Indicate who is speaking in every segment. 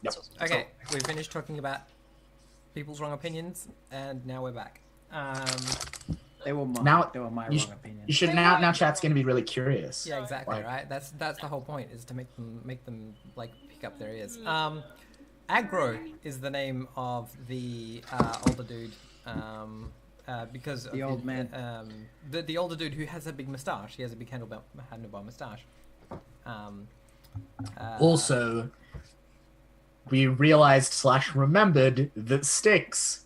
Speaker 1: Yep.
Speaker 2: Okay, we finished talking about people's wrong opinions, and now we're back.
Speaker 3: They were my
Speaker 1: Now
Speaker 3: wrong
Speaker 1: you
Speaker 3: opinion.
Speaker 1: should now chat's gonna be really curious.
Speaker 2: Yeah, exactly.
Speaker 1: Like-
Speaker 2: Right. That's the whole point, is to make them like pick up their ears. Aggro is the name of the older dude. Because
Speaker 3: The
Speaker 2: of
Speaker 3: old man.
Speaker 2: The older dude who has a big moustache. He has a big handlebar moustache.
Speaker 1: Also, we realized / remembered that Styx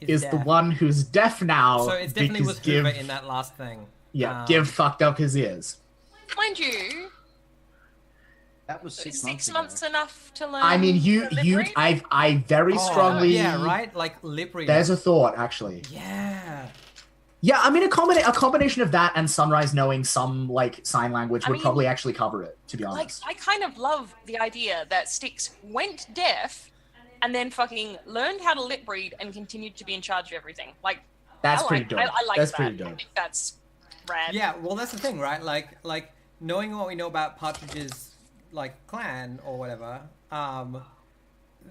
Speaker 1: is the
Speaker 2: deaf.
Speaker 1: one who's deaf now.
Speaker 2: So it definitely
Speaker 1: because
Speaker 2: was Hoover in that last thing.
Speaker 1: Yeah, Give fucked up his ears.
Speaker 4: Mind you,
Speaker 3: That was 6 months
Speaker 4: six
Speaker 3: ago.
Speaker 4: months enough to learn.
Speaker 1: I mean, I very strongly.
Speaker 2: Yeah, right. Like lip reading.
Speaker 1: There's a thought, actually.
Speaker 2: Yeah.
Speaker 1: Yeah, I mean, a combination of that and Sunrise knowing some like sign language would
Speaker 4: mean,
Speaker 1: probably actually cover it. To be
Speaker 4: Like,
Speaker 1: honest.
Speaker 4: I kind of love the idea that Styx went deaf and then fucking learned how to lip read and continued to be in charge of everything. Like,
Speaker 1: That's
Speaker 4: I
Speaker 1: pretty
Speaker 4: like,
Speaker 1: dope.
Speaker 4: I like
Speaker 1: That's
Speaker 4: that.
Speaker 1: pretty
Speaker 4: I
Speaker 1: dope.
Speaker 4: think that's rad.
Speaker 2: Yeah. Well, that's the thing, right? Like knowing what we know about Partridge's like clan or whatever.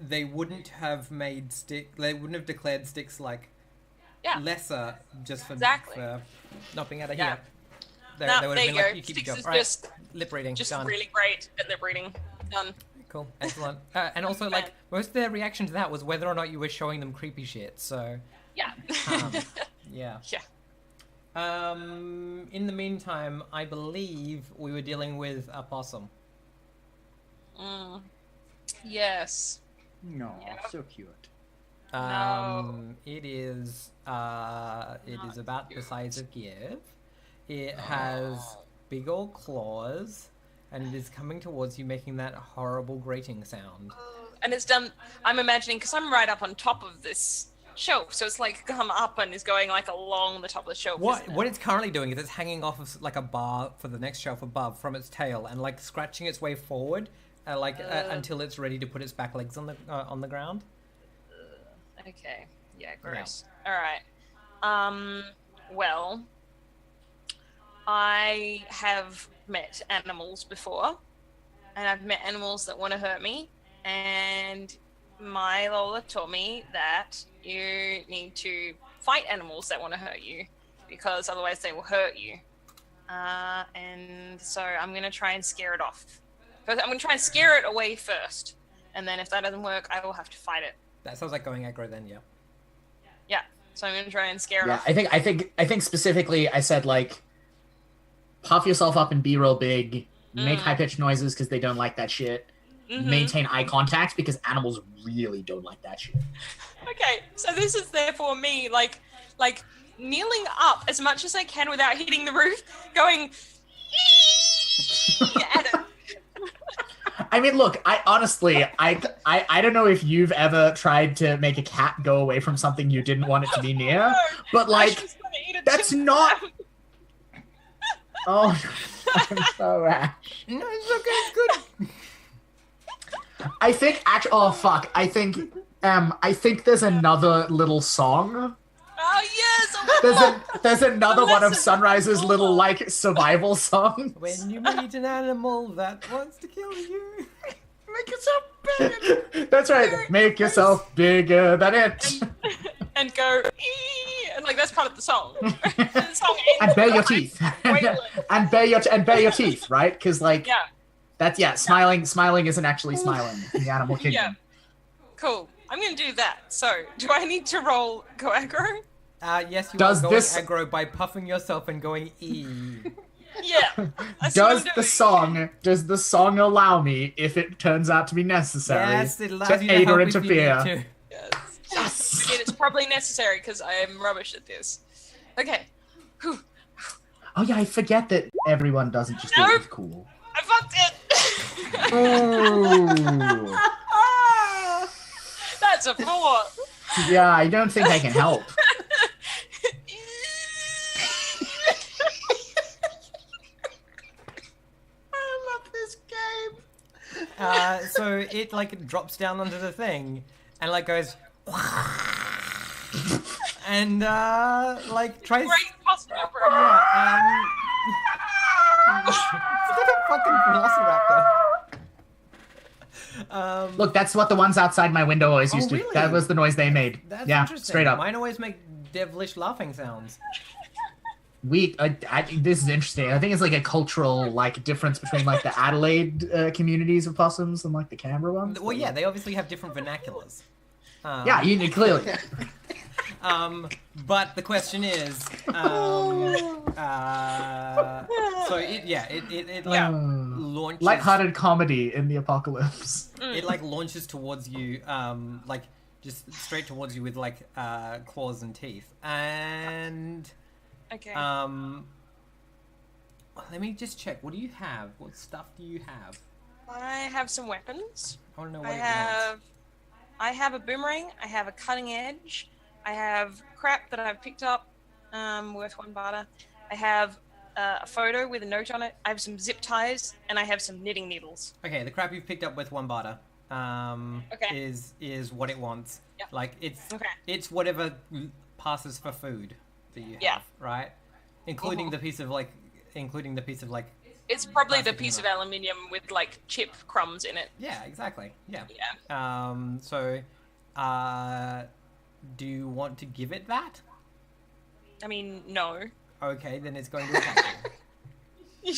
Speaker 2: They wouldn't have made Styx. They wouldn't have declared Styx like
Speaker 4: Yeah.
Speaker 2: lesser just for,
Speaker 4: Exactly.
Speaker 2: for not being able to
Speaker 4: Yeah.
Speaker 2: hear. They,
Speaker 4: No,
Speaker 2: they would
Speaker 4: there
Speaker 2: have
Speaker 4: you
Speaker 2: been
Speaker 4: go.
Speaker 2: like, you keep
Speaker 4: Styx
Speaker 2: your
Speaker 4: is
Speaker 2: job. Right.
Speaker 4: just
Speaker 2: Lip reading. Done.
Speaker 4: really great at lip reading. Done.
Speaker 2: Cool. Excellent. And also, like, most of their reaction to that was whether or not you were showing them creepy shit. So,
Speaker 4: Yeah.
Speaker 2: yeah.
Speaker 4: Yeah.
Speaker 2: In the meantime, I believe we were dealing with a possum.
Speaker 4: Yes.
Speaker 3: No,
Speaker 4: Yeah.
Speaker 3: so cute.
Speaker 2: It is about the size of Give. It has big old claws, and it is coming towards you, making that horrible grating sound.
Speaker 4: And it's done, I'm imagining, because I'm right up on top of this shelf, so it's like come up and is going like along the top of the shelf.
Speaker 2: What it's currently doing is it's hanging off of like a bar for the next shelf above from its tail, and like scratching its way forward, until it's ready to put its back legs on the ground.
Speaker 4: Okay. Yeah, gross. Alright. Well, I have met animals before, and I've met animals that want to hurt me, and my Lola taught me that you need to fight animals that want to hurt you, because otherwise they will hurt you. And so I'm going to try and scare it off. But I'm going to try and scare it away first, and then if that doesn't work, I will have to fight it.
Speaker 2: That sounds like going aggro then, yeah.
Speaker 4: Yeah, so I'm going to try and scare it
Speaker 1: Yeah,
Speaker 4: off.
Speaker 1: I think specifically I said like, puff yourself up and be real big. Make high pitched noises because they don't like that shit. Maintain eye contact because animals really don't like that shit.
Speaker 4: Okay, so this is therefore me, like kneeling up as much as I can without hitting the roof, going at it.
Speaker 1: I mean, look, I honestly, I don't know if you've ever tried to make a cat go away from something you didn't want it to be near, but
Speaker 4: I
Speaker 1: like,
Speaker 4: just wanna eat a
Speaker 1: that's
Speaker 4: chicken
Speaker 1: not.
Speaker 4: crab.
Speaker 1: Oh, I'm so rash.
Speaker 2: No, it's okay, it's good.
Speaker 1: I think actually, oh fuck, I think there's another little song.
Speaker 4: Oh yes!
Speaker 1: There's another one of
Speaker 4: lesson
Speaker 1: Sunrise's
Speaker 4: before.
Speaker 1: little like survival songs.
Speaker 2: When you meet an animal that wants to kill you,
Speaker 4: Make yourself big
Speaker 1: That's right. Make yourself bigger than it.
Speaker 4: and go "Ee," and like that's part of the song. The song
Speaker 1: And
Speaker 4: ends
Speaker 1: bare your
Speaker 4: with
Speaker 1: teeth.
Speaker 4: wailing.
Speaker 1: and bare your teeth, right? Because like
Speaker 4: Yeah,
Speaker 1: that's smiling isn't actually smiling in the animal kingdom.
Speaker 4: yeah. Cool. I'm gonna do that. So, do I need to roll go aggro?
Speaker 2: yes, you
Speaker 1: Does
Speaker 2: are going
Speaker 1: this-
Speaker 2: aggro by puffing yourself and going E.
Speaker 4: Yeah. That's what I'm doing.
Speaker 1: Does the song allow me if it turns out to be necessary
Speaker 2: Yes, it allows
Speaker 1: to
Speaker 2: you to
Speaker 1: aid or
Speaker 2: help if you need
Speaker 1: interfere?
Speaker 2: to.
Speaker 4: Yes. I mean, it's probably necessary because I am rubbish at this. Okay. Whew.
Speaker 1: Oh yeah, I forget that everyone doesn't just do it with cool.
Speaker 4: I fucked it.
Speaker 1: Ooh.
Speaker 4: That's a 4.
Speaker 1: Yeah, I don't think I can help. I love this game.
Speaker 2: So it like drops down onto the thing and like goes and like tries.
Speaker 4: Great posture, bro.
Speaker 2: Yeah, it's like a fucking velociraptor.
Speaker 1: Look, that's what the ones outside my window always
Speaker 2: Oh,
Speaker 1: used to.
Speaker 2: really?
Speaker 1: That was the noise they made.
Speaker 2: That's
Speaker 1: Yeah,
Speaker 2: interesting.
Speaker 1: straight up.
Speaker 2: Mine always make devilish laughing sounds.
Speaker 1: This is interesting. I think it's like a cultural like difference between like the Adelaide communities of possums and like the Canberra ones.
Speaker 2: Well, yeah, they obviously have different vernaculars.
Speaker 1: Yeah, you clearly.
Speaker 2: But the question is, so it like launches
Speaker 1: Lighthearted comedy in the apocalypse.
Speaker 2: It like launches towards you, like just straight towards you with like claws and teeth. And
Speaker 4: Okay.
Speaker 2: let me just check. What do you have? What stuff do you have?
Speaker 4: I have some weapons.
Speaker 2: I want to know what it wants.
Speaker 4: I have a boomerang. I have a cutting edge. I have crap that I've picked up, worth 1 barter. I have a photo with a note on it. I have some zip ties, and I have some knitting needles.
Speaker 2: Okay, the crap you've picked up with 1 barter
Speaker 4: Okay.
Speaker 2: is what it wants.
Speaker 4: Yep.
Speaker 2: Like
Speaker 4: Okay.
Speaker 2: it's whatever passes for food that you have,
Speaker 4: Yeah.
Speaker 2: right? Including the piece of like
Speaker 4: It's probably the
Speaker 2: plastic
Speaker 4: piece of
Speaker 2: in it.
Speaker 4: aluminium with like chip crumbs in it.
Speaker 2: Yeah, exactly. Yeah.
Speaker 4: Yeah.
Speaker 2: Do you want to give it that?
Speaker 4: I mean, no.
Speaker 2: Okay, then it's going to attack you.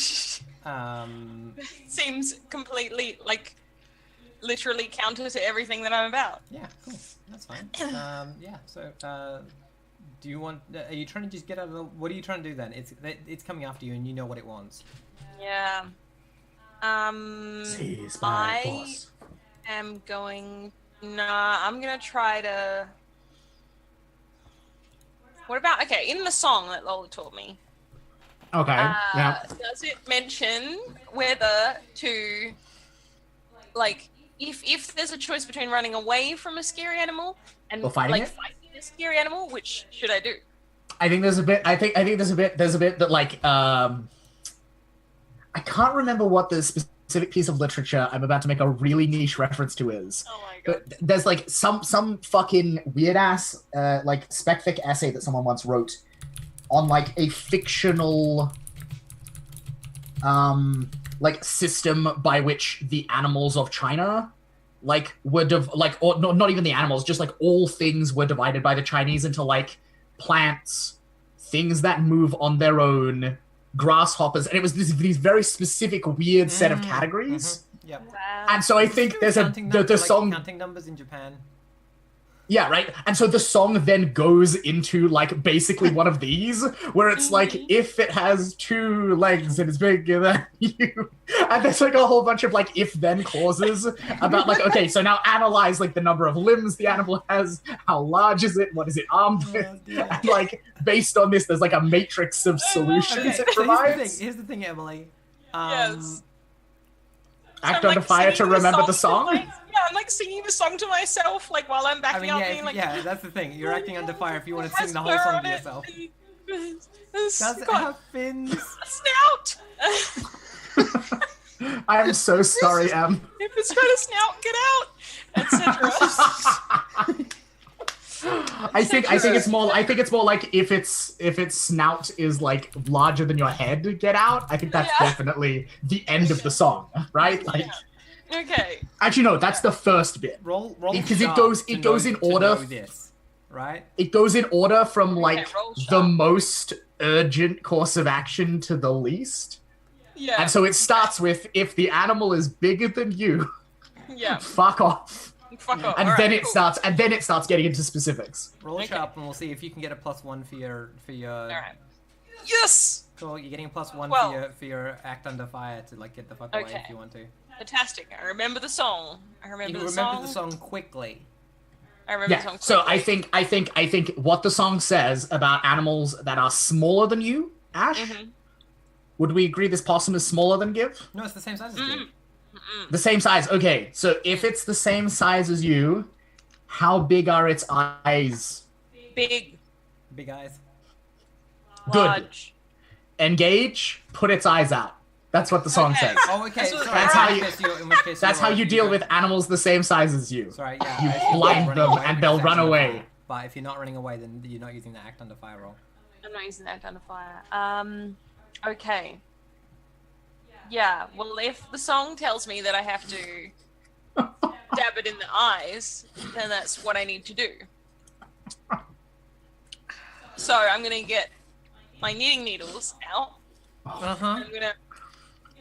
Speaker 4: Seems completely like literally counter to everything that I'm about.
Speaker 2: Yeah, cool. That's fine. Yeah. So, do you want? Are you trying to just get out of the? What are you trying to do then? It's coming after you, and you know what it wants.
Speaker 4: Yeah.
Speaker 1: Seize my
Speaker 4: I
Speaker 1: boss.
Speaker 4: am going. Nah, I'm gonna try to. What about in the song that Lola taught me?
Speaker 1: Okay. Yeah.
Speaker 4: Does it mention whether to, like, if there's a choice between running away from a scary animal and
Speaker 1: Or fighting it?
Speaker 4: fighting a scary animal, which should I do?
Speaker 1: I think there's a bit. I think there's a bit that like I can't remember what the specific piece of literature I'm about to make a really niche reference to is.
Speaker 4: Oh my god.
Speaker 1: But there's like some fucking weird ass like spec-fic essay that someone once wrote on like a fictional like system by which the animals of China like were or no, not even the animals, just like all things were divided by the Chinese into like plants, things that move on their own, grasshoppers, and it was these very specific weird set of categories.
Speaker 2: Yep.
Speaker 4: Wow.
Speaker 1: And so I think there's the song.
Speaker 2: Counting numbers in Japan.
Speaker 1: Yeah, right. And so the song then goes into like basically one of these, where it's like if it has 2 legs and it's bigger than you, and there's like a whole bunch of like if-then clauses about like, okay, so now analyze like the number of limbs the animal has, how large is it, what is it armed with, and like based on this, there's like a matrix of solutions
Speaker 2: Okay,
Speaker 1: it
Speaker 2: so
Speaker 1: provides.
Speaker 2: here's the thing, Emily.
Speaker 4: Yes.
Speaker 1: Act
Speaker 4: I'm,
Speaker 1: under fire to
Speaker 4: singing
Speaker 1: remember the
Speaker 4: to
Speaker 1: song.
Speaker 4: I'm like singing the song to myself, like while I'm backing up, being like,
Speaker 2: yeah, that's the thing. You're acting under fire if you want to sing the whole song to yourself. Does it have fins?
Speaker 4: Snout.
Speaker 1: I am so sorry, Em.
Speaker 4: If it's got a snout, get out, etc.
Speaker 1: I think it's more like if its snout is like larger than your head, get out. I think that's definitely the end of the song, right? Like,
Speaker 4: Okay.
Speaker 1: actually, no, that's the first bit.
Speaker 2: Roll
Speaker 1: Because it
Speaker 2: sharp
Speaker 1: goes
Speaker 2: to
Speaker 1: in order.
Speaker 2: know this, right?
Speaker 1: It goes in order from like
Speaker 4: roll
Speaker 1: the
Speaker 4: sharp.
Speaker 1: most urgent course of action to the least.
Speaker 4: Yeah.
Speaker 1: And so it starts with if the animal is bigger than you,
Speaker 4: Yeah.
Speaker 1: fuck off.
Speaker 4: Fuck off.
Speaker 1: And
Speaker 4: All
Speaker 1: then
Speaker 4: right,
Speaker 1: it
Speaker 4: cool.
Speaker 1: starts getting into specifics.
Speaker 2: Roll sharp, and we'll see if you can get a +1 for your.
Speaker 4: All right. Yes.
Speaker 2: Cool. You're getting a +1
Speaker 4: Well.
Speaker 2: for your act under fire to like get the fuck away
Speaker 4: Okay.
Speaker 2: if you want to.
Speaker 4: Fantastic. I remember the song. I
Speaker 2: You
Speaker 4: remember
Speaker 2: can
Speaker 4: the
Speaker 2: remember
Speaker 4: song.
Speaker 2: the song quickly.
Speaker 4: I remember the
Speaker 1: Yeah.
Speaker 4: song.
Speaker 1: So
Speaker 4: quickly.
Speaker 1: I think what the song says about animals that are smaller than you, Ash.
Speaker 4: Mhm.
Speaker 1: Would we agree this possum is smaller than Give?
Speaker 2: No, it's the same size as you.
Speaker 1: The same size. Okay. So if it's the same size as you, how big are its eyes?
Speaker 4: Big,
Speaker 2: Big eyes.
Speaker 1: Good.
Speaker 4: large.
Speaker 1: Engage. Put its eyes out. That's what the song
Speaker 4: Okay.
Speaker 1: says.
Speaker 2: Oh, okay.
Speaker 4: That's
Speaker 2: Sorry.
Speaker 1: That's how you-
Speaker 2: In which case
Speaker 1: That's how you deal
Speaker 2: go-
Speaker 1: with animals the same size as you.
Speaker 2: Sorry, yeah.
Speaker 1: You
Speaker 2: if you're
Speaker 1: blind
Speaker 2: running
Speaker 1: them
Speaker 2: away,
Speaker 1: and
Speaker 2: which
Speaker 1: they'll
Speaker 2: is
Speaker 1: run
Speaker 2: actually
Speaker 1: away.
Speaker 2: fine. But if you're not running away, then you're not using the act under fire roll.
Speaker 4: I'm not using that under fire. Okay. Yeah. Well, if the song tells me that I have to stab it in the eyes, then that's what I need to do. So I'm gonna get my knitting needles out. I'm gonna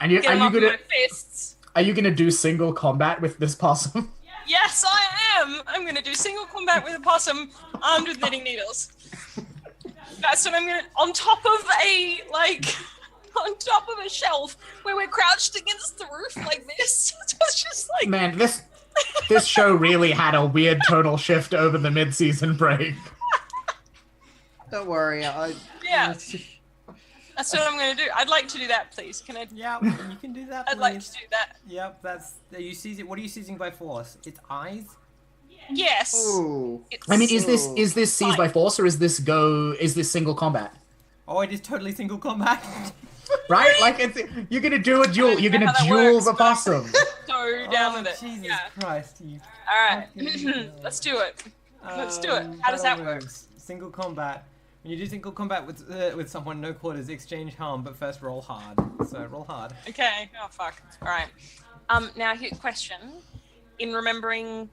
Speaker 1: And you,
Speaker 4: get
Speaker 1: are
Speaker 4: them
Speaker 1: you
Speaker 4: up in
Speaker 1: gonna
Speaker 4: my fists.
Speaker 1: are you gonna do single combat with this possum?
Speaker 4: Yes, I am. I'm gonna do single combat with a possum armed with knitting needles. That's what I'm gonna on top of a shelf where we're crouched against the roof like this. So it's just like
Speaker 1: Man, this show really had a weird tonal shift over the mid-season break.
Speaker 3: Don't worry.
Speaker 4: Yeah. That's what I'm gonna do. I'd like to do that, please. Can I?
Speaker 2: Yeah, you can do that.
Speaker 4: I'd like to do that.
Speaker 2: Yep, that's. Are you seizing? What are you seizing by force? Its eyes.
Speaker 4: Yes.
Speaker 3: Ooh.
Speaker 1: I mean, is this seized by force or is this single combat?
Speaker 2: Oh, it is totally single combat.
Speaker 1: Right? Like you're gonna do a duel. You're gonna duel the possum.
Speaker 4: So down with it.
Speaker 2: Jesus
Speaker 4: Yeah.
Speaker 2: Christ! You
Speaker 4: All right.
Speaker 2: fucking-
Speaker 4: Let's do it. Let's do it. How does that work?
Speaker 2: Single combat. When you do single combat with someone, no quarters, exchange harm, but first roll hard. So roll hard.
Speaker 4: Okay. Oh fuck. All right. Now here question. In remembering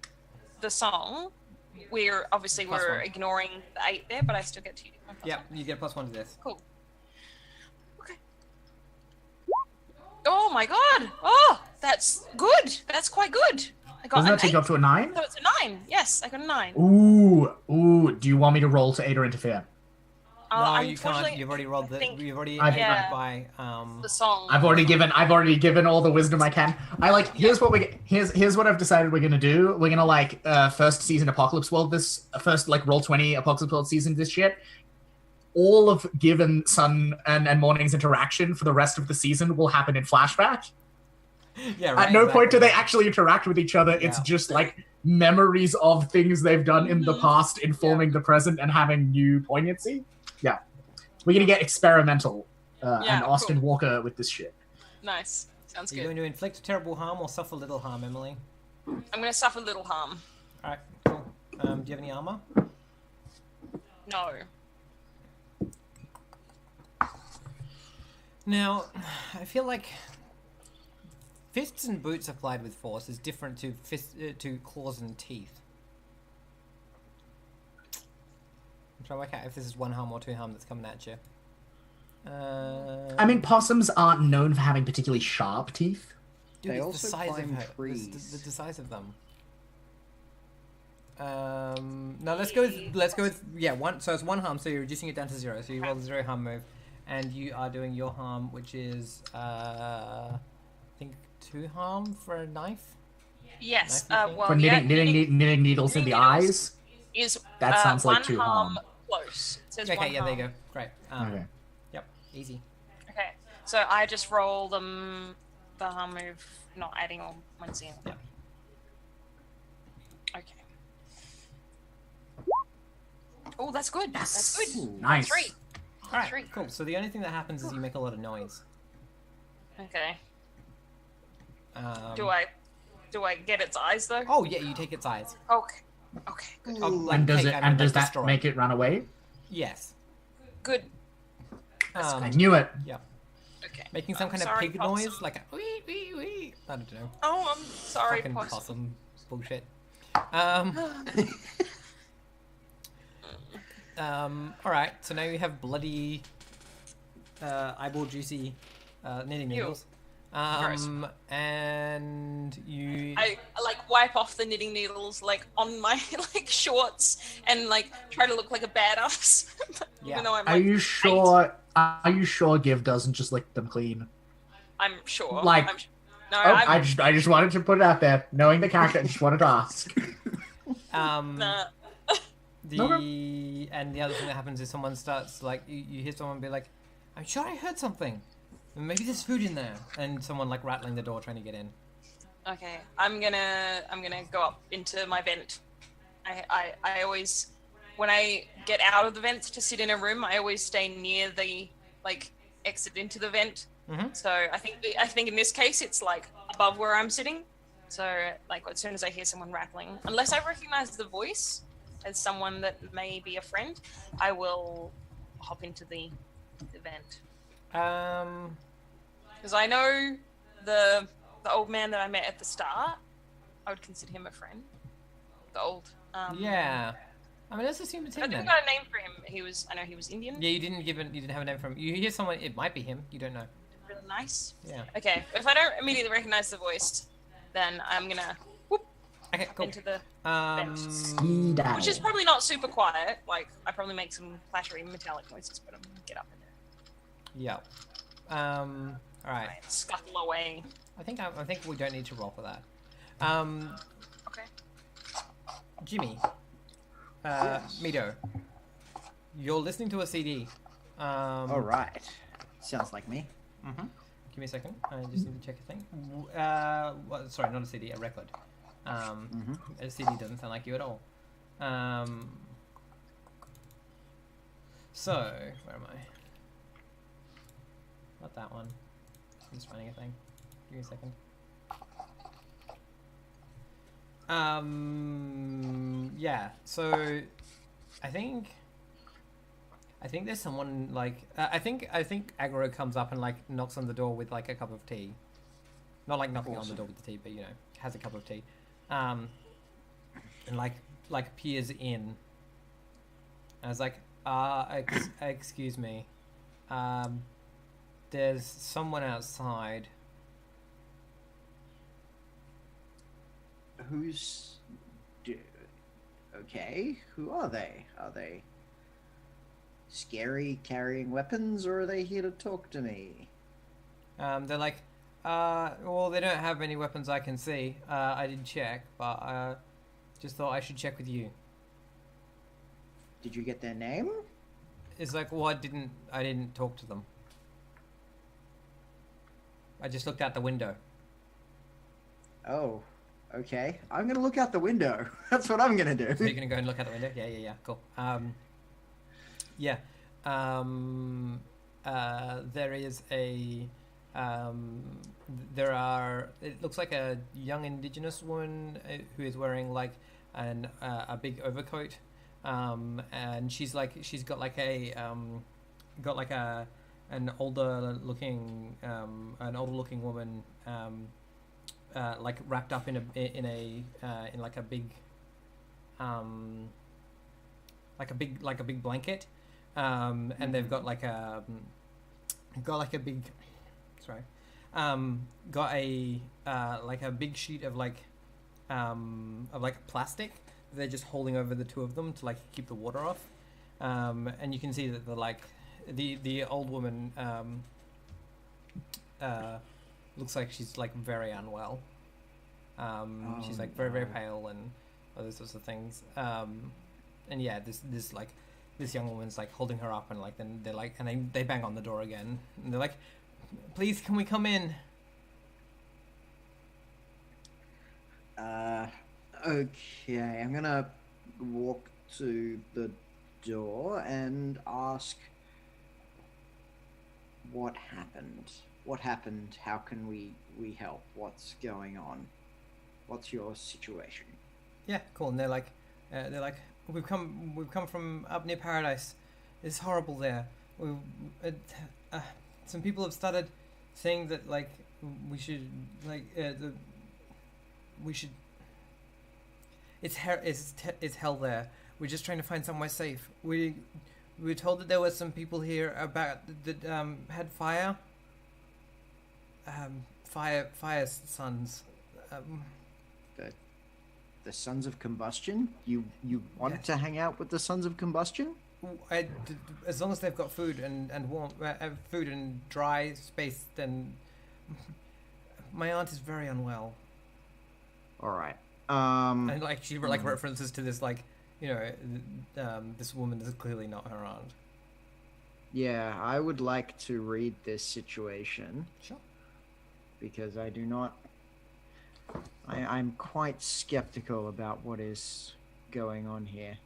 Speaker 4: the song, we're
Speaker 2: one.
Speaker 4: ignoring the 8 there, but I still get to use my
Speaker 2: Yep, you get +1 to this.
Speaker 4: Cool. Okay. Oh my god! Oh, that's good. That's quite good. I got
Speaker 1: Doesn't
Speaker 4: an
Speaker 1: that take
Speaker 4: 8.
Speaker 1: you up to a 9?
Speaker 4: So it's a 9. Yes, I got a 9.
Speaker 1: Ooh. Do you want me to roll to aid or interfere?
Speaker 2: No, you can't.
Speaker 4: Unfortunately,
Speaker 2: You've already rolled
Speaker 4: I think
Speaker 2: You've already
Speaker 1: I've-
Speaker 2: hit by
Speaker 4: the song.
Speaker 1: I've already given all the wisdom I can. Here's what I've decided we're gonna do. We're gonna first season Apocalypse World first Roll 20 Apocalypse World season this shit. All of given Sun and Morning's interaction for the rest of the season will happen in flashback.
Speaker 2: Yeah. Right,
Speaker 1: At no point do they
Speaker 2: exactly.
Speaker 1: actually interact with each other. It's
Speaker 2: Yeah.
Speaker 1: just memories of things they've done in the past informing the present and having new poignancy. Yeah. We're gonna get experimental and Austin
Speaker 4: cool.
Speaker 1: Walker with this shit.
Speaker 4: Nice. Sounds
Speaker 2: Are you
Speaker 4: good.
Speaker 2: going to inflict terrible harm or suffer little harm, Emily?
Speaker 4: I'm gonna suffer little harm.
Speaker 2: Alright, cool. Do you have any armor?
Speaker 4: No.
Speaker 2: Now, I feel like fists and boots applied with force is different to to claws and teeth. I'm trying to work out if this is 1 harm or 2 harm that's coming at you.
Speaker 1: I mean, possums aren't known for having particularly sharp teeth.
Speaker 2: Dude,
Speaker 3: They
Speaker 2: it's
Speaker 3: also
Speaker 2: the size of
Speaker 3: climb
Speaker 2: her,
Speaker 3: trees.
Speaker 2: the size of them. No, let's go with one. So it's 1 harm, so you're reducing it down to 0. So you roll the 0 harm move, and you are doing your harm, which is I think 2 harm for a knife.
Speaker 4: Yes.
Speaker 2: Nice, you think?
Speaker 4: Well,
Speaker 1: For
Speaker 4: yeah,
Speaker 1: knitting needles in the
Speaker 4: knitting needles
Speaker 1: eyes.
Speaker 4: is
Speaker 1: That sounds like
Speaker 4: 1
Speaker 1: 2
Speaker 4: harm
Speaker 1: harm.
Speaker 4: close. It says
Speaker 2: Okay,
Speaker 4: 1
Speaker 2: yeah,
Speaker 4: harm.
Speaker 2: there you go. Great.
Speaker 1: Okay.
Speaker 2: Yep, easy.
Speaker 4: Okay. So I just roll the harm move, not adding or minusing.
Speaker 2: Yeah.
Speaker 4: Okay. Oh, that's good. That's good.
Speaker 1: Ooh, nice.
Speaker 4: 3.
Speaker 2: All right,
Speaker 4: 3.
Speaker 2: cool. So the only thing that happens is you make a lot of noise.
Speaker 4: Okay.
Speaker 2: Um,
Speaker 4: Do I get its eyes though?
Speaker 2: Oh yeah, you take its eyes.
Speaker 4: Okay. Okay. Good.
Speaker 2: Oh, like
Speaker 1: And does
Speaker 2: take,
Speaker 1: it?
Speaker 2: I mean,
Speaker 1: And does
Speaker 2: like
Speaker 1: that
Speaker 2: destroy.
Speaker 1: make it run away?
Speaker 2: Yes.
Speaker 4: Good.
Speaker 1: I knew it.
Speaker 2: Yeah.
Speaker 4: Okay.
Speaker 2: Making some
Speaker 4: I'm
Speaker 2: kind of
Speaker 4: sorry,
Speaker 2: pig
Speaker 4: possum.
Speaker 2: noise, like a wee wee wee. I don't know.
Speaker 4: Oh, I'm sorry,
Speaker 2: Fucking
Speaker 4: possum.
Speaker 2: possum bullshit. All right. So now you have bloody, eyeball juicy, knitting
Speaker 4: Ew.
Speaker 2: needles.
Speaker 4: Gross.
Speaker 2: And you.
Speaker 4: I wipe off the knitting needles on my shorts and try to look like a badass.
Speaker 2: Yeah.
Speaker 4: Even though I'm
Speaker 1: Are you sure? Are you sure Give doesn't just lick them clean?
Speaker 4: I'm sure.
Speaker 1: Like-
Speaker 4: No,
Speaker 1: Oh,
Speaker 4: I'm
Speaker 1: I just wanted to put it out there, knowing the character. I just wanted to ask.
Speaker 4: nah.
Speaker 2: And the other thing that happens is someone starts you hear someone be like, "I'm sure I heard something. Maybe there's food in there," and someone rattling the door trying to get in.
Speaker 4: Okay, I'm gonna go up into my vent. I always, when I get out of the vent to sit in a room, I always stay near the exit into the vent.
Speaker 2: Mhm.
Speaker 4: So I think in this case it's above where I'm sitting. So as soon as I hear someone rattling, unless I recognize the voice as someone that may be a friend, I will hop into the vent. Because I know the old man that I met at the start I would consider him a friend. Gold.
Speaker 2: Yeah. I mean, let's assume it's
Speaker 4: I
Speaker 2: him
Speaker 4: didn't
Speaker 2: then.
Speaker 4: got a name for him. I know he was Indian.
Speaker 2: Yeah, you didn't have a name for him. You hear someone, it might be him. You don't know.
Speaker 4: Really nice.
Speaker 2: Yeah.
Speaker 4: Okay, if I don't immediately recognize the voice, then I'm gonna whoop
Speaker 2: Okay, cool.
Speaker 4: into the
Speaker 1: Skedaddle.
Speaker 4: which is probably not super quiet. Like I probably make some clattery metallic noises, but I'm gonna get up in there.
Speaker 2: Yeah. All right.
Speaker 4: Right, scuttle away.
Speaker 2: I think we don't need to roll for that.
Speaker 4: Okay.
Speaker 2: Jimmy.
Speaker 3: Yes.
Speaker 2: Mido. You're listening to a CD.
Speaker 3: All right. Sounds like me.
Speaker 2: Give me a second. I just need to check a thing. Sorry, not a CD, a record. A CD doesn't sound like you at all. So, where am I? Not that one. I'm just finding a thing. Give me a second. Yeah. So, I think there's someone like I think Agro comes up and like knocks on the door with like a cup of tea. Not like knocking on the door with the tea, but you know, has a cup of tea. And like peers in. I was like, excuse me. There's someone outside.
Speaker 3: Who's... Okay, who are they? Are they scary, carrying weapons, or are they here to talk to me?
Speaker 2: They're like, well, they don't have any weapons I can see. I did check, but just thought I should check with you.
Speaker 3: Did you get their name?
Speaker 2: It's like, well, I didn't talk to them. I just looked out the window.
Speaker 3: Oh, okay. I'm gonna look out the window. That's what I'm gonna do.
Speaker 2: So you're gonna go and look out the window? Yeah, cool. Yeah. There is a there are, it looks like a young indigenous woman who is wearing like a big overcoat, and she's got like an older looking woman like wrapped up in like a big blanket, and they've got like a big big sheet of like plastic that they're just holding over the two of them to like keep the water off, and you can see that the old woman looks like she's like very unwell. She's like very pale and other sorts of things. And yeah, this young woman's like holding her up, and like then they're like, and they bang on the door again, and they're like, "Please, can we come in?"
Speaker 3: Okay, I'm gonna walk to the door and ask what happened. What happened? How can we help? What's going on? What's your situation?
Speaker 2: Yeah, cool. And they're like, we've come from up near Paradise. It's horrible there. Some people have started saying that like we should it's hell there. We're just trying to find somewhere safe. We were told that there were some people here about that had fire sons.
Speaker 3: The Sons of Combustion? You want to hang out with the Sons of Combustion?
Speaker 2: As long as they've got food and warm food and dry space, then my aunt is very unwell.
Speaker 3: All right.
Speaker 2: And like she like references to this like, you know, this woman is clearly not her aunt.
Speaker 3: Yeah, I would like to read this situation.
Speaker 2: Sure. Because
Speaker 3: I do not... I'm quite skeptical about what is going on here.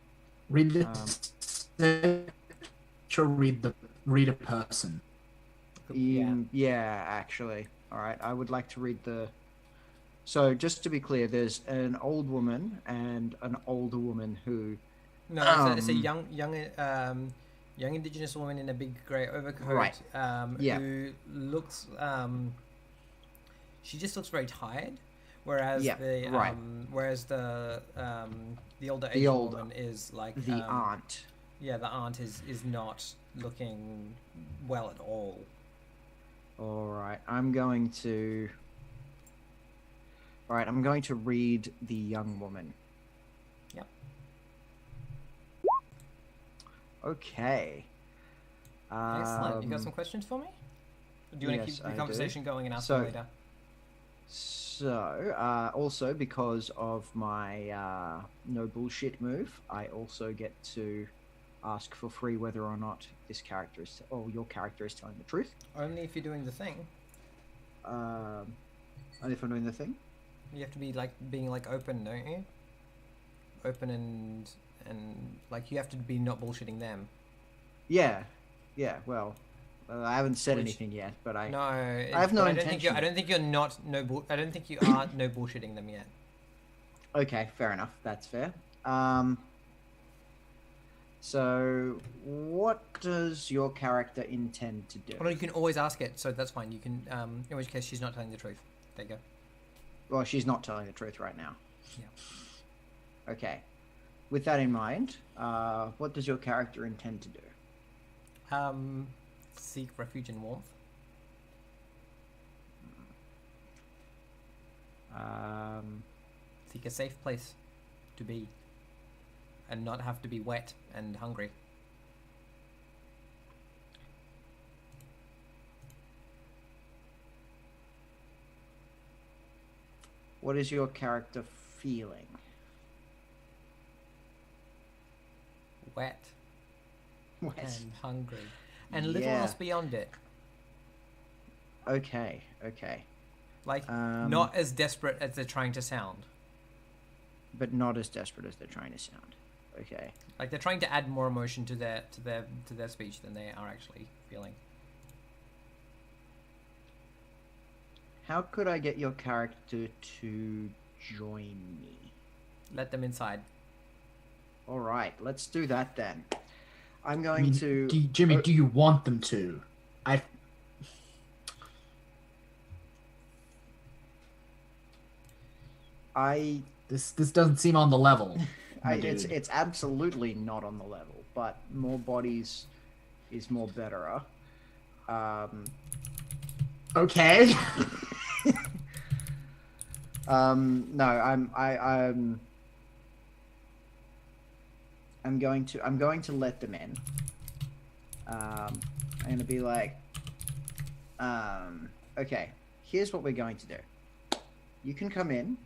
Speaker 1: Read it. Read a person.
Speaker 3: Yeah, actually. All right, I would like to read the... So, just to be clear, there's an old woman and an older woman who...
Speaker 2: No, it's a young indigenous woman in a big grey overcoat.
Speaker 3: Right.
Speaker 2: Who looks... she just looks very tired. Whereas Whereas the older
Speaker 3: The
Speaker 2: Asian
Speaker 3: old-
Speaker 2: woman is like
Speaker 3: The aunt.
Speaker 2: Yeah, the aunt is not looking well at all.
Speaker 3: All right, I'm going to read the young woman.
Speaker 2: Yep.
Speaker 3: Okay.
Speaker 2: Excellent. You got some questions for me? Or do you want to
Speaker 3: yes,
Speaker 2: keep the
Speaker 3: I do.
Speaker 2: conversation going and ask
Speaker 3: So-
Speaker 2: them later?
Speaker 3: So, also because of my no bullshit move, I also get to ask for free whether or not your character is telling the truth.
Speaker 2: Only if you're doing the thing.
Speaker 3: And if I'm doing the thing,
Speaker 2: You have to be being open, don't you? Open and you have to be not bullshitting them.
Speaker 3: yeah. Well, I haven't said
Speaker 2: Which-
Speaker 3: anything yet, but I
Speaker 2: have
Speaker 3: no
Speaker 2: I don't think
Speaker 3: intention.
Speaker 2: I don't think you're not I don't think you are no bullshitting them yet.
Speaker 3: Okay, fair enough. That's fair. So, what does your character intend to do?
Speaker 2: Well, you can always ask it, so that's fine. You can, in which case she's not telling the truth. There you go.
Speaker 3: Well, she's not telling the truth right now.
Speaker 2: Yeah.
Speaker 3: Okay. With that in mind, what does your character intend to do?
Speaker 2: Seek refuge and warmth. Seek a safe place to be, and not have to be wet and hungry.
Speaker 3: What is your character feeling?
Speaker 2: Wet
Speaker 3: What?
Speaker 2: and hungry, and little
Speaker 3: Yeah.
Speaker 2: else beyond it.
Speaker 3: Okay.
Speaker 2: Not as desperate as they're trying to sound.
Speaker 3: But not as desperate as they're trying to sound. Okay.
Speaker 2: Like they're trying to add more emotion to their speech than they are actually feeling.
Speaker 3: How could I get your character to join me?
Speaker 2: Let them inside.
Speaker 3: All right, let's do that then. I'm
Speaker 1: I
Speaker 3: going
Speaker 1: mean,
Speaker 3: to.
Speaker 1: Jimmy, do you want them to? This doesn't seem on the level. my dude.
Speaker 3: It's absolutely not on the level, but more bodies is more better.
Speaker 1: Okay.
Speaker 3: No, I'm going to let them in. I'm going to be like, okay, here's what we're going to do. You can come in.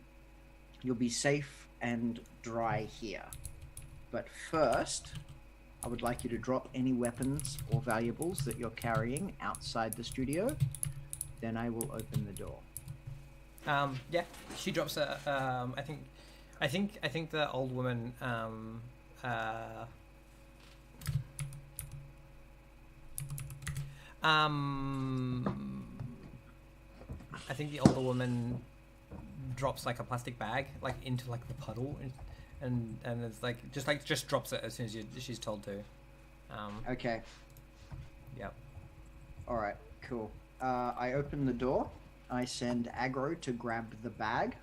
Speaker 3: You'll be safe and dry here. But first, I would like you to drop any weapons or valuables that you're carrying outside the studio. Then I will open the door.
Speaker 2: Yeah, she drops a. I think the old woman. I think the older woman drops a plastic bag into the puddle, and it's just drops it as soon as she's told to.
Speaker 3: Okay.
Speaker 2: Yep.
Speaker 3: All right. Cool. I open the door. I send Aggro to grab the bag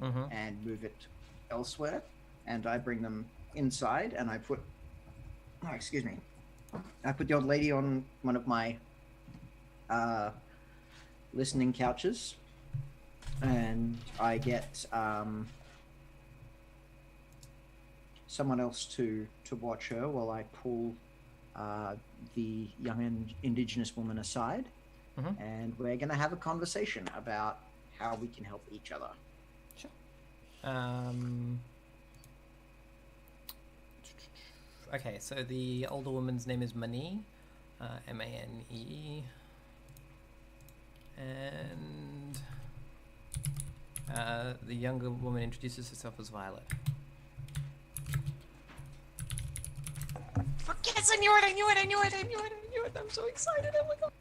Speaker 3: and move it elsewhere, and I bring them inside, and I put. Oh, excuse me. I put the old lady on one of my listening couches, and I get someone else to watch her while I pull the young indigenous woman aside. And we're going to have a conversation about how we can help each other.
Speaker 2: Sure. Okay, so the older woman's name is Mane, M-A-N-E, and the younger woman introduces herself as Violet.
Speaker 4: Yes, I knew it. I'm so excited. Oh my god.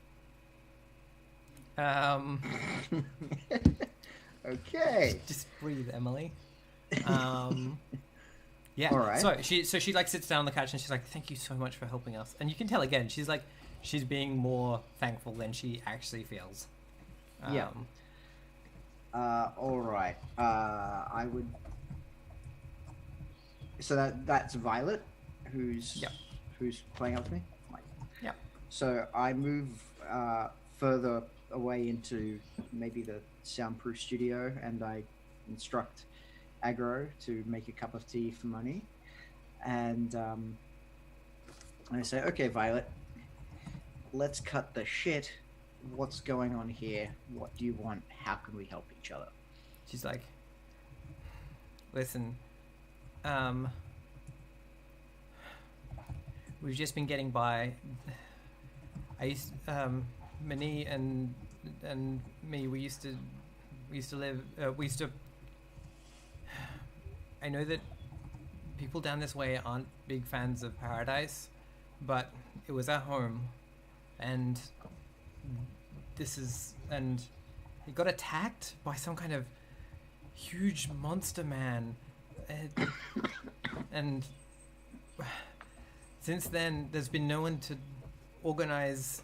Speaker 3: Okay.
Speaker 2: Just breathe, Emily. Yeah.
Speaker 3: All right.
Speaker 2: So she sits down on the couch and she's like, "Thank you so much for helping us." And you can tell again, she's being more thankful than she actually feels.
Speaker 3: Yeah. All right. I would. So that's Violet, who's
Speaker 2: Yep.
Speaker 3: who's playing up with me. Right.
Speaker 2: Yep.
Speaker 3: So I move further away into maybe the soundproof studio, and I instruct Agro to make a cup of tea for money, and I say, "Okay, Violet, let's cut the shit. What's going on here? What do you want? How can we help each other?"
Speaker 2: She's like, listen, we've just been getting by. I used, Mini and me, we used to live, I know that people down this way aren't big fans of Paradise, but it was our home, and he got attacked by some kind of huge monster man, and since then there's been no one to organize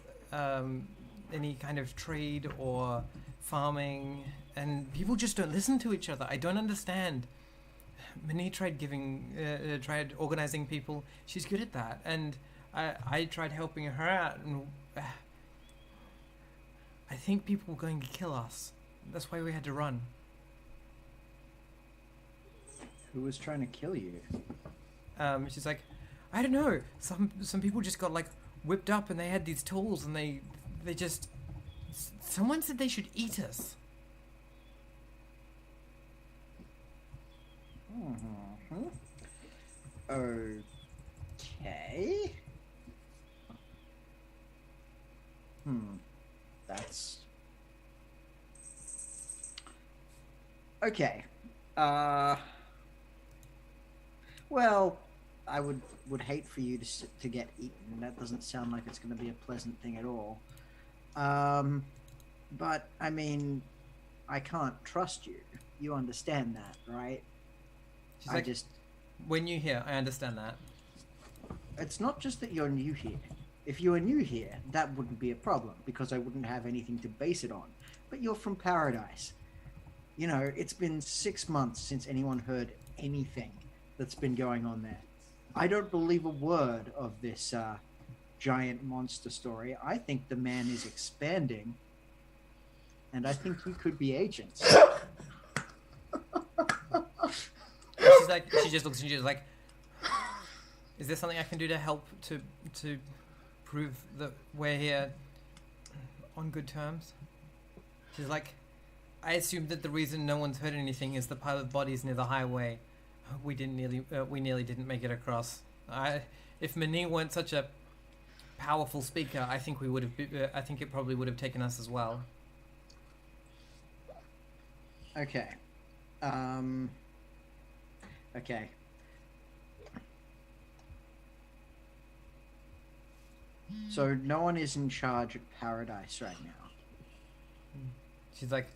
Speaker 2: any kind of trade or farming, and people just don't listen to each other. I don't understand. Minnie tried tried organizing people. She's good at that, and I tried helping her out, and I think people were going to kill us. That's why we had to run.
Speaker 3: Who was trying to kill you?
Speaker 2: She's like, I don't know. Some people just got like whipped up, and they had these tools, and they just. Someone said they should eat us.
Speaker 3: Mm-hmm. Okay. That's okay. Well, I would hate for you to get eaten. That doesn't sound like it's going to be a pleasant thing at all. But I mean, I can't trust you. You understand that, right?
Speaker 2: She's like, when you're here, I understand that.
Speaker 3: It's not just that you're new here. If you were new here, that wouldn't be a problem because I wouldn't have anything to base it on. But you're from Paradise. You know, it's been 6 months since anyone heard anything that's been going on there. I don't believe a word of this giant monster story. I think the man is expanding, and I think you could be agents.
Speaker 2: She's like, she just looks and she's like, is there something I can do to help to prove that we're here on good terms? She's like, I assume that the reason no one's heard anything is the pile of bodies near the highway. We nearly didn't make it across. If Mani weren't such a powerful speaker, I think we would have. I think it probably would have taken us as well.
Speaker 3: Okay. Okay. So no one is in charge of Paradise right now.
Speaker 2: She's like,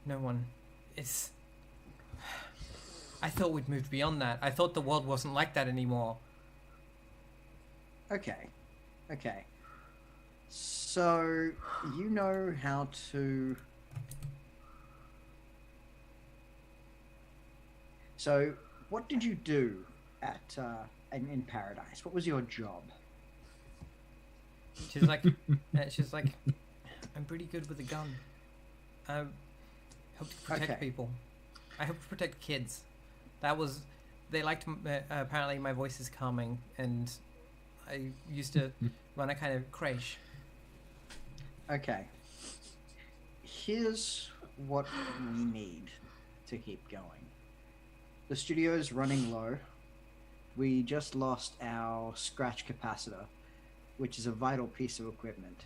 Speaker 2: no one. I thought we'd moved beyond that. I thought the world wasn't like that anymore.
Speaker 3: Okay. Okay. So you know how to... So what did you do at in Paradise? What was your job?
Speaker 2: She's like, I'm pretty good with a gun. I help to protect people. I help to protect kids. They liked, apparently my voice is calming, and I used to run a kind of creche.
Speaker 3: Okay. Here's what we need to keep going. The studio's running low. We just lost our scratch capacitor, which is a vital piece of equipment.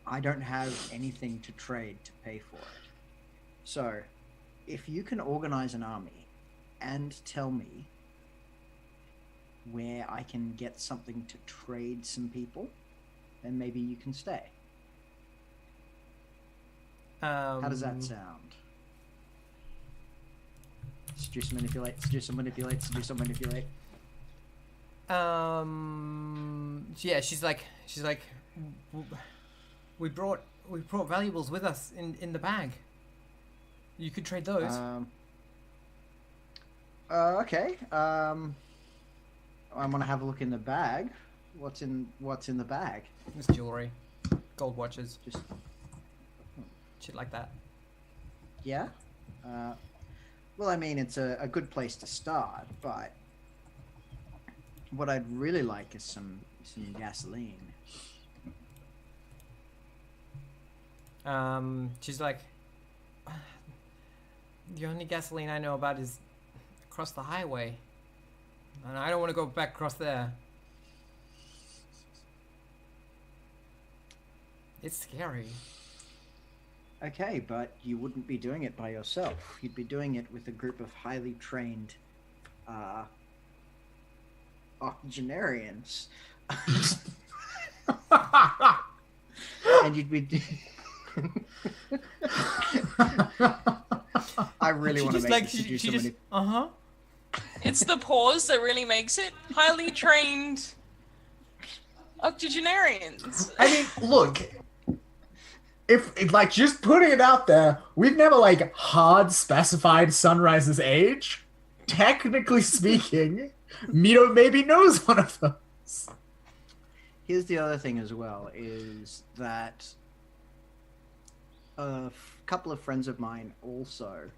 Speaker 3: I don't have anything to trade to pay for it. So, if you can organize an army and tell me where I can get something to trade some people, then maybe you can stay. How does that sound? Seduce and manipulate, seduce and manipulate, seduce and manipulate.
Speaker 2: Yeah, she's like, we brought valuables with us in the bag. You could trade those.
Speaker 3: Okay. I want to have a look in the bag. What's in the bag?
Speaker 2: It's jewelry, gold watches,
Speaker 3: Just
Speaker 2: shit like that.
Speaker 3: yeah. Well, I mean, it's a good place to start, but what I'd really like is some gasoline.
Speaker 2: She's like, the only gasoline I know about is across the highway, and I don't want to go back across there. It's scary.
Speaker 3: Okay, but you wouldn't be doing it by yourself. You'd be doing it with a group of highly trained octogenarians. And you'd be... I really want to make this do so many...
Speaker 2: Uh-huh.
Speaker 4: It's the pause that really makes it. Highly trained octogenarians.
Speaker 1: I mean, look, if like just putting it out there, we've never like hard specified Sunrise's age. Technically speaking, Mito maybe knows one of those.
Speaker 3: Here's the other thing as well, is that a couple of friends of mine also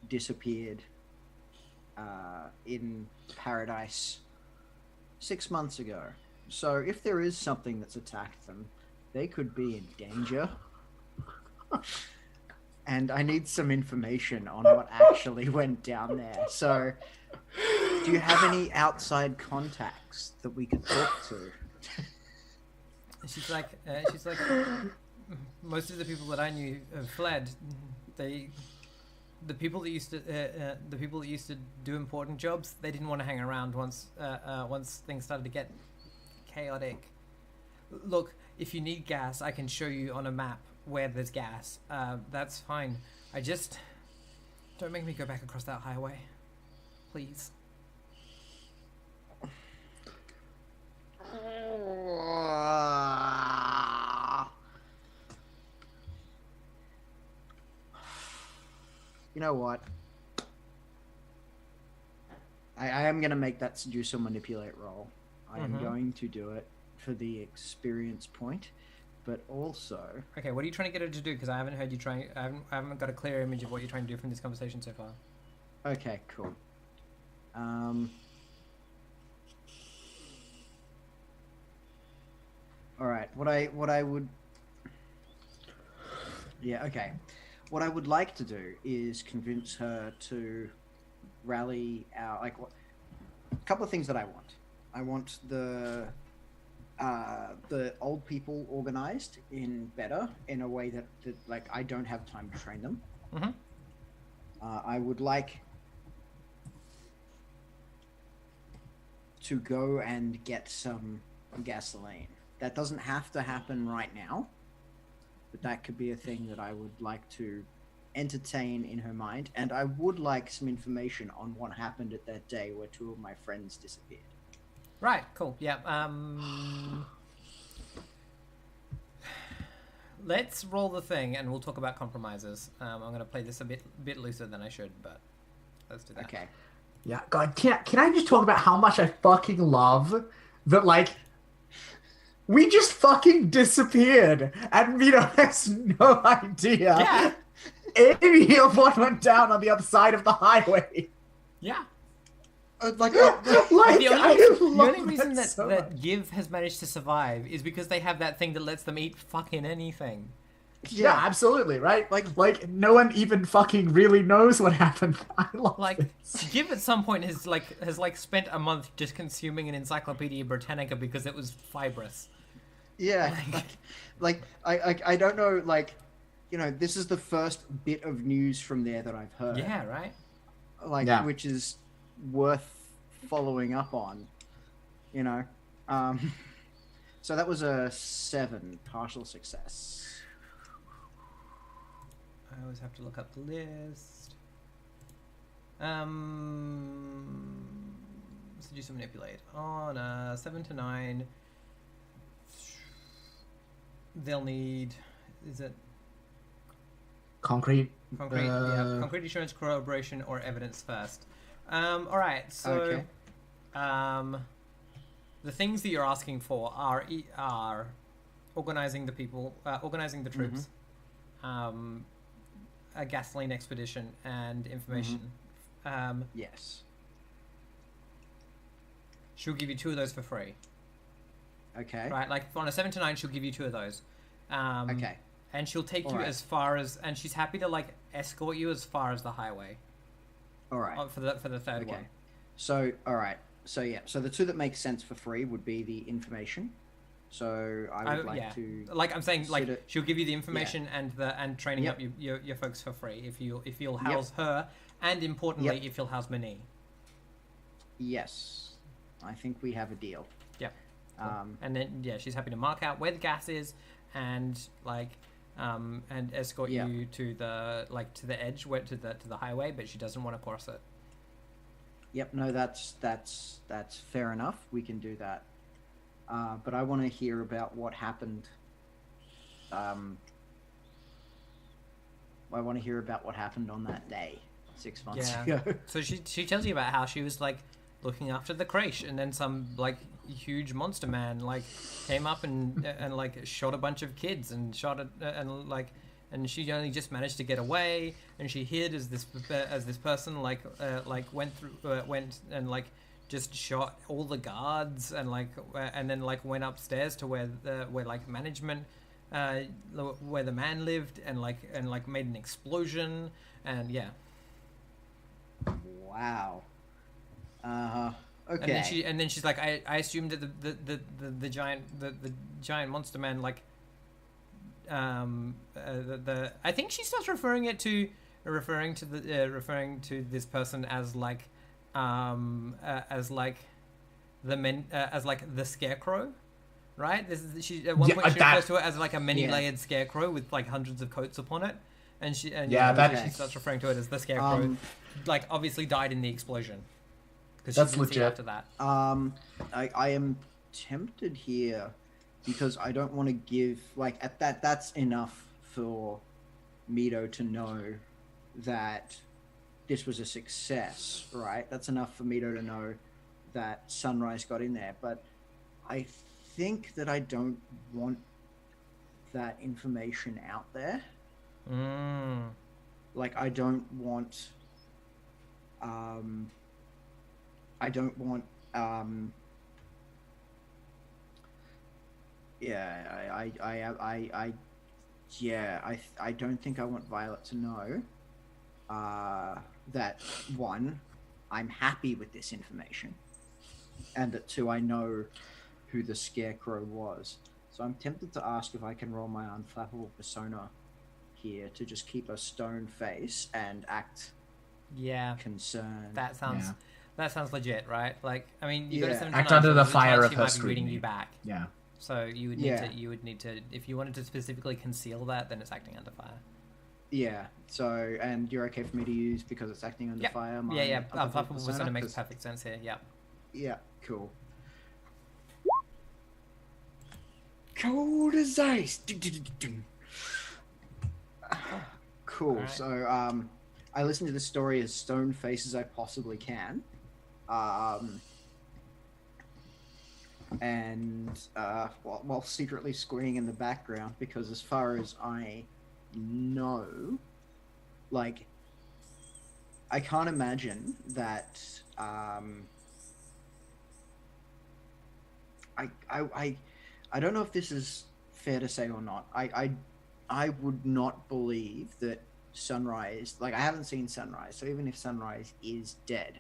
Speaker 3: disappeared in Paradise 6 months ago. So if there is something that's attacked them, they could be in danger. And I need some information on what actually went down there. So do you have any outside contacts that we could talk to?
Speaker 2: She's like, most of the people that I knew have fled. The people that used to do important jobs, they didn't want to hang around once things started to get chaotic. Look, if you need gas, I can show you on a map where there's gas. That's fine. I just don't make me go back across that highway, please.
Speaker 3: You know what? I am going to make that seduce or manipulate roll. I am going to do it for the experience point, but also...
Speaker 2: Okay, what are you trying to get her to do? Because I haven't heard you trying... I haven't got a clear image of what you're trying to do from this conversation so far.
Speaker 3: Okay, cool. Alright, what I would... Yeah, okay. What I would like to do is convince her to rally our... Like, a couple of things that I want. I want the old people organized in a way that like I don't have time to train them. I would like to go and get some gasoline. That doesn't have to happen right now, but that could be a thing that I would like to entertain in her mind. And I would like some information on what happened at that day where 2 of my friends disappeared.
Speaker 2: Right, cool. Yeah. Let's roll the thing, and we'll talk about compromises. I'm going to play this a bit looser than I should, but let's do that.
Speaker 3: Okay.
Speaker 1: Yeah, God, can I just talk about how much I fucking love that, like, we just fucking disappeared, and Mito has no idea.
Speaker 2: Yeah.
Speaker 1: Any of what went down on the other side of the highway.
Speaker 2: Yeah.
Speaker 1: The
Speaker 2: only reason that Give has managed to survive is because they have that thing that lets them eat fucking anything.
Speaker 1: Yeah, absolutely, right? Like no one even fucking really knows what happened. I love this.
Speaker 2: Give at some point has spent a month just consuming an Encyclopedia Britannica because it was fibrous.
Speaker 3: Yeah, I don't know, like, you know, this is the first bit of news from there that I've heard.
Speaker 2: Yeah, right?
Speaker 3: Which is worth following up on, you know. So that was a 7, partial success.
Speaker 2: I always have to look up the list. Seduce and manipulate. On a 7 to 9, they'll need... Is it
Speaker 1: Concrete.
Speaker 2: Concrete, concrete assurance, corroboration, or evidence first. All right, so
Speaker 3: Okay.
Speaker 2: the things that you're asking for are organizing the people, organizing the troops, a gasoline expedition, and information.
Speaker 3: Yes.
Speaker 2: She'll give you 2 of those for free.
Speaker 3: Okay.
Speaker 2: Right, like on a 7 to 9, she'll give you 2 of those.
Speaker 3: Okay.
Speaker 2: And she'll take you
Speaker 3: Alright.
Speaker 2: as far as, and she's happy to like escort you as far as the highway.
Speaker 3: All right.
Speaker 2: For the third
Speaker 3: Okay.
Speaker 2: one.
Speaker 3: So, all right. So yeah. So the 2 that make sense for free would be the information. So I would like to.
Speaker 2: Like I'm saying, like
Speaker 3: consider-
Speaker 2: she'll give you the information and training
Speaker 3: Yep.
Speaker 2: up your folks for free if you'll house her, and importantly if you'll house Mani.
Speaker 3: Yes, I think we have a deal.
Speaker 2: Yep. And then she's happy to mark out where the gas is, and and escort you to the edge, to the highway, but she doesn't want to cross it.
Speaker 3: Yep. No, that's fair enough. We can do that. But I want to hear about what happened. I want to hear about what happened on that day 6 months ago.
Speaker 2: So she tells you about how she was like looking after the creche, and then some like huge monster man like came up and like shot a bunch of kids and shot it and she only just managed to get away, and she hid as this person like went and like just shot all the guards and then went upstairs to where like management where the man lived and made an explosion and
Speaker 3: Wow. Okay.
Speaker 2: And then she's like, I assumed that the giant monster man I think she starts referring to this person as the scarecrow, right? She at one point she refers to it as like a many-layered scarecrow with like hundreds of coats upon it, and she starts referring to it as the scarecrow, like obviously died in the explosion.
Speaker 1: That's legit.
Speaker 2: After that.
Speaker 3: I am tempted here because I don't want to give that's enough for Mito to know that this was a success, right? That's enough for Mito to know that Sunrise got in there, but I think that I don't want that information out there. Like I don't want I don't want I don't think I want Violet to know that 1, I'm happy with this information, and that 2, I know who the scarecrow was. So I'm tempted to ask if I can roll my unflappable persona here to just keep a stone face and act concerned.
Speaker 2: That sounds legit, right? Like, I mean, you got to
Speaker 1: act under the fire of her
Speaker 2: might be reading you back.
Speaker 1: Yeah.
Speaker 2: So you would need to if you wanted to specifically conceal that, then it's acting under fire.
Speaker 3: Yeah. So, and you're okay for me to use because it's acting under fire?
Speaker 2: Unflappable persona makes perfect sense here. Yeah.
Speaker 3: Yeah. Cool. Cold as ice. Cool. Right. So, I listen to the story as stone face as I possibly can. And while secretly squeeing in the background, because as far as I know, like, I can't imagine that I don't know if this is fair to say or not. I would not believe that Sunrise, like, I haven't seen Sunrise, so even if Sunrise is dead,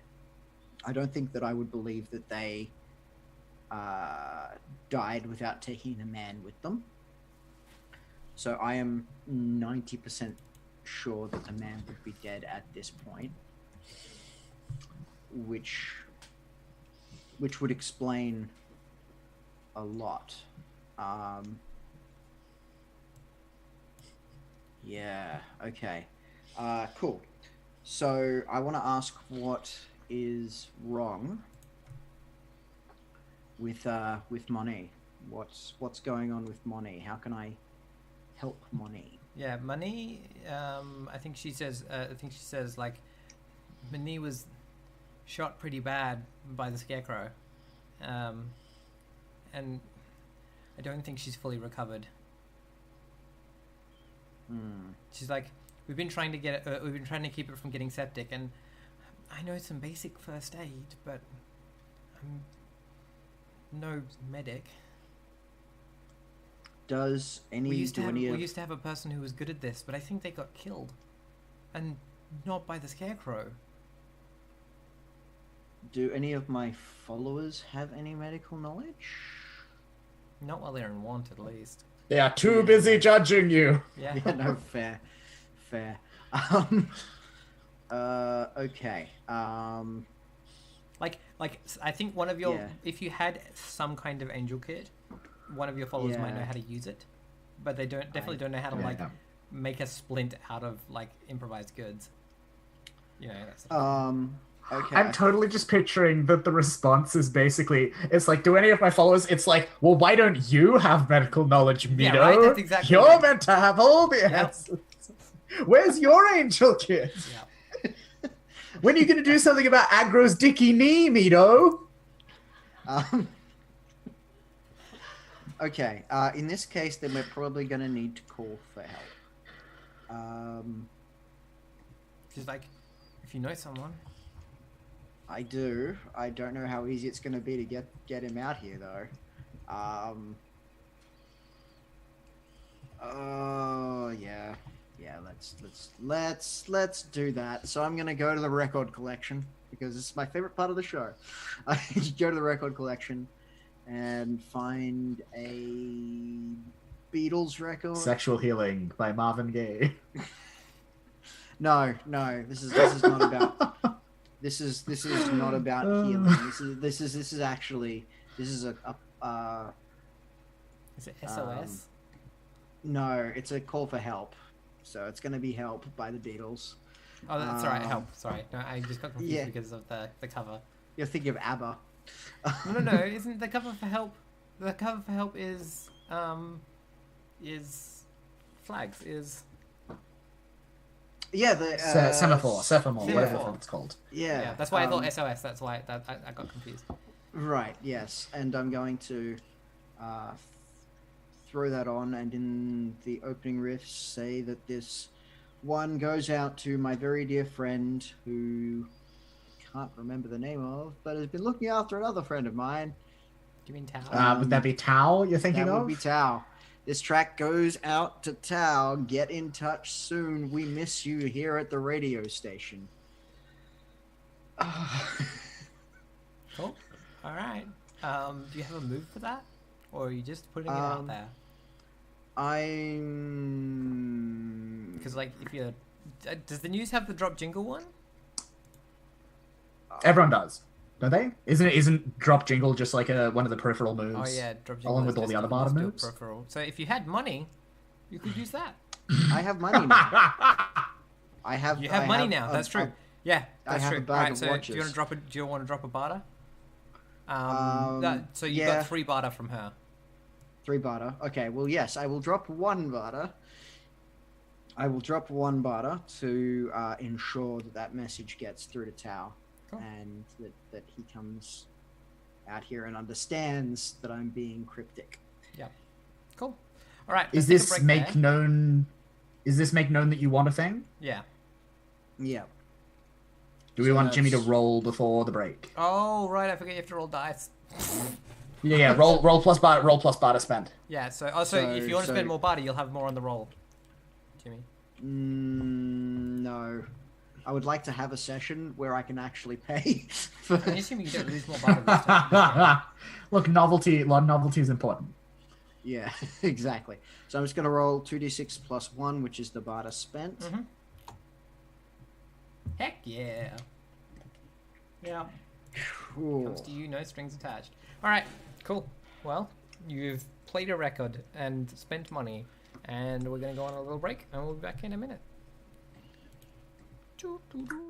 Speaker 3: I don't think that I would believe that they died without taking the man with them. So I am 90% sure that the man would be dead at this point, which would explain a lot. Yeah, okay. Cool. So I want to ask what is wrong with Moni. What's going on with Moni? How can I help Moni?
Speaker 2: Yeah, money. I think she says. Like, Mani was shot pretty bad by the scarecrow, and I don't think she's fully recovered. She's like, we've been trying to keep it from getting septic, and I know some basic first aid, but I'm no medic.
Speaker 3: Does any
Speaker 2: We used to have a person who was good at this, but I think they got killed, and not by the scarecrow.
Speaker 3: Do any of my followers have any medical knowledge?
Speaker 2: Not while they're in want, at least.
Speaker 1: They are too busy judging you.
Speaker 2: Yeah.
Speaker 3: Yeah, no, fair. Okay.
Speaker 2: Like I think one of your
Speaker 3: Yeah.
Speaker 2: if you had some kind of angel kit, one of your followers might
Speaker 3: Yeah.
Speaker 2: know how to use it, but they definitely don't know how to
Speaker 1: Yeah.
Speaker 2: make a splint out of like improvised goods. You know. That sort of
Speaker 3: Okay.
Speaker 1: I'm totally just picturing that the response is basically, it's like, do any of my followers? It's like, well, why don't you have medical knowledge, Mito?
Speaker 2: Yeah, right, that's exactly
Speaker 1: You're
Speaker 2: right.
Speaker 1: meant to have all the
Speaker 2: Yep.
Speaker 1: answers. Where's your angel kit?
Speaker 2: Yeah.
Speaker 1: When are you going to do something about Agro's dicky knee, Mito?
Speaker 3: Okay. In this case, then we're probably going to need to call for help.
Speaker 2: She's like, if you know someone.
Speaker 3: I do. I don't know how easy it's going to be to get him out here, though. Oh yeah. Let's do that. So I'm going to go to the record collection because it's my favorite part of the show. I go to the record collection and find a Beatles record.
Speaker 1: Sexual Healing by Marvin Gaye.
Speaker 3: No. This is not about. This is not about healing. This is actually a
Speaker 2: Is it SOS?
Speaker 3: no. It's a call for help. So it's going to be Help by the Beatles.
Speaker 2: Oh, that's all right. Help. Sorry, no, I just got confused
Speaker 3: Yeah.
Speaker 2: because of the cover.
Speaker 3: You're thinking of ABBA.
Speaker 2: No. Isn't the cover for Help? The cover for Help is flags.
Speaker 3: Yeah, the
Speaker 1: Semaphore,
Speaker 2: Semaphore.
Speaker 1: whatever it's called.
Speaker 3: Yeah,
Speaker 2: That's why I thought SOS. That's why I got confused.
Speaker 3: Right. Yes, and I'm going to throw that on, and in the opening riffs, say that this one goes out to my very dear friend who I can't remember the name of, but has been looking after another friend of mine.
Speaker 2: Do you mean Tao?
Speaker 1: Would that be Tao you're thinking
Speaker 3: That
Speaker 1: of?
Speaker 3: would be Tao. This track goes out to Tao. Get in touch soon. We miss you here at the radio station.
Speaker 2: Cool. All right. Do you have a move for that, or are you just putting it out there? Because like, if you're, does the news have the drop jingle one?
Speaker 1: Everyone does, don't they? Isn't drop jingle just like one of the peripheral moves?
Speaker 2: Oh yeah, drop jingle.
Speaker 1: Along
Speaker 2: is
Speaker 1: with all the
Speaker 2: just
Speaker 1: other
Speaker 2: a-
Speaker 1: bottom
Speaker 2: just a
Speaker 1: moves?
Speaker 2: peripheral. So if you had money, you could use that.
Speaker 3: I have money now. I have.
Speaker 2: You have money now. That's true. Yeah,
Speaker 3: I
Speaker 2: that's
Speaker 3: have
Speaker 2: true.
Speaker 3: a bag
Speaker 2: Alright,
Speaker 3: of
Speaker 2: so
Speaker 3: watches.
Speaker 2: do you want to drop a barter? So you
Speaker 3: yeah.
Speaker 2: got 3 barter from her.
Speaker 3: 3 barter. Okay, well, yes, I will drop 1 barter. I will drop 1 barter to ensure that message gets through to Tao.
Speaker 2: Cool.
Speaker 3: And that he comes out here and understands that I'm being cryptic.
Speaker 2: Yeah. Cool. All right.
Speaker 1: Is
Speaker 2: let's take a
Speaker 1: this
Speaker 2: break
Speaker 1: make
Speaker 2: there.
Speaker 1: known? Is this make known that you want a thing?
Speaker 2: Yeah.
Speaker 3: Yeah.
Speaker 1: Do we
Speaker 3: So
Speaker 1: want Jimmy to
Speaker 3: that's-
Speaker 1: roll before the break?
Speaker 2: Oh right, I forget you have to roll dice.
Speaker 1: Yeah. Roll plus barter spend.
Speaker 2: Yeah. So if you want to spend more barter, you'll have more on the roll. Jimmy.
Speaker 3: No. I would like to have a session where I can actually pay for...
Speaker 2: I'm assuming you don't lose more barter this time.
Speaker 1: Look, novelty is important.
Speaker 3: Yeah, exactly. So I'm just going to roll 2d6 plus 1, which is the barter spent.
Speaker 2: Mm-hmm. Heck yeah. Yeah.
Speaker 3: Cool.
Speaker 2: Comes to you, no strings attached. All right. Cool. Well, you've played a record and spent money, and we're gonna go on a little break, and we'll be back in a minute. Choo-doo-doo.